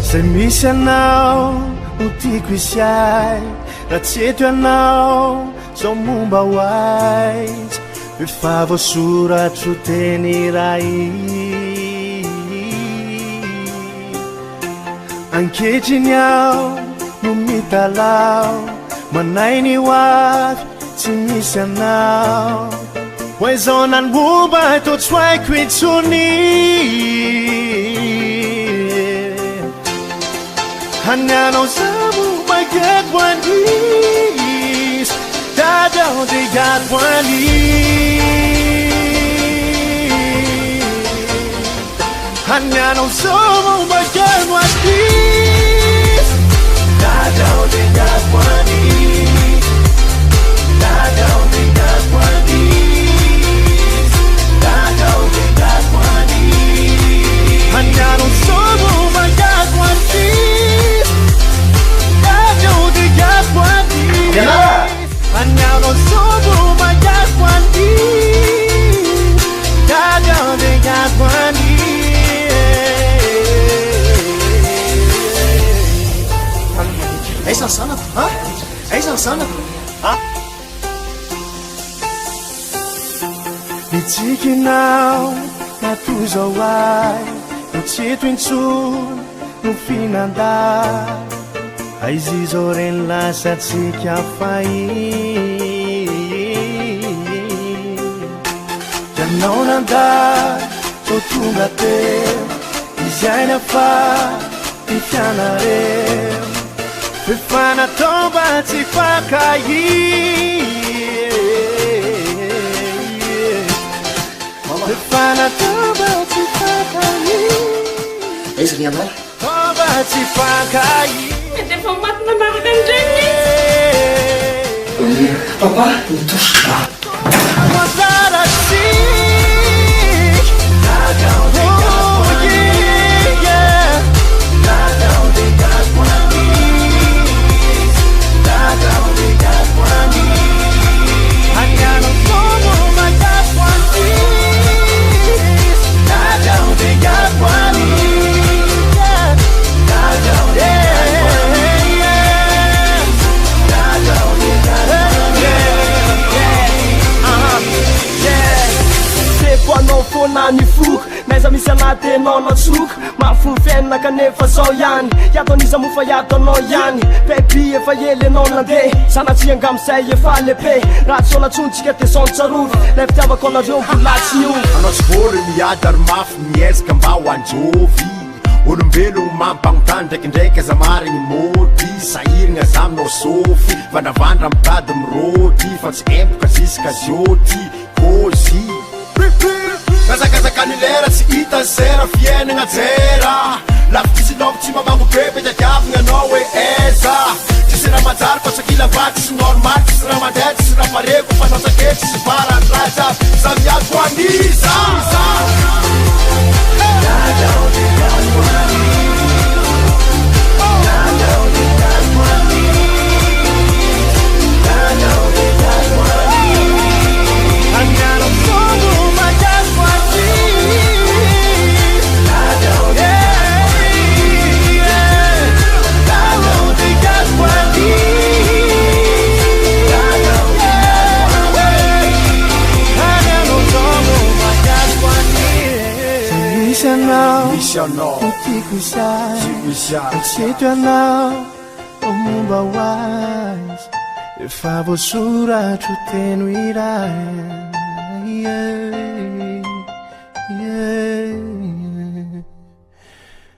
Zay misy anao no tiako isiay raha tsy eto ianao zao momba hoaiza efa voasoratro teny iray ankehitriny aho no mitalao manay ny hoavy tsy misy anao hoay zao nanomba to tsy haiko intsony Hanano sabu maget wanis Dadao de gat wanis Hanano sabu maget wanis Dadao de gat wanis Dadao de gat wanis Dadao de gat wanis Hanano sabu maget wanis Andiamo solo ma Gasquandi Dadao de Gasquandi Aiza ny zanako? Ha? Aiza ny zanako? Ha? Mitsikinao natozao ay no tsy eto intsony no finanday aizy zao reny lasatsika fay ianao nandary zao tonga teo izy aina fa tifianareo efa natao mba tsy fakay efa natao mba tsy fakay aiza ny anara? mba tsy fakay Efa matina maraka an'ireny papa nitosoka Nani fuk meza misy anaty enao natsoka mahafono fiainana kanefa zao ihany hiataoniza mofa hiataonao ihany pepi efa ely enao nandeha sanatsy angamizay efa lehibe raha tsy olatsontsika te saontsarofy lay fitiavako anareo mbolatsy io anao tsy vory miady ary mafy miezaka mba ho anjovy olombelogno mampagnontany ndraikindraiky aza marigny mody sahirigna zaminao sofy vandravandra mitady mirody fa tsy empoka ziska zioty kozy kazakazakany lera tsy hita zera fiainagna jera lafitisy loko tsy mamango bebe tadiavigna anao hoe eza tsisy raha manjary fa tsakila vaty sy normal tsisy raha mandeha tsisy raha pareko fa nao sakety tsisy varany raha jiaby za miady ho aniza Misy anao no tiako isay tsy eto ianao ao momba hoaiza efa voasoratro teny iray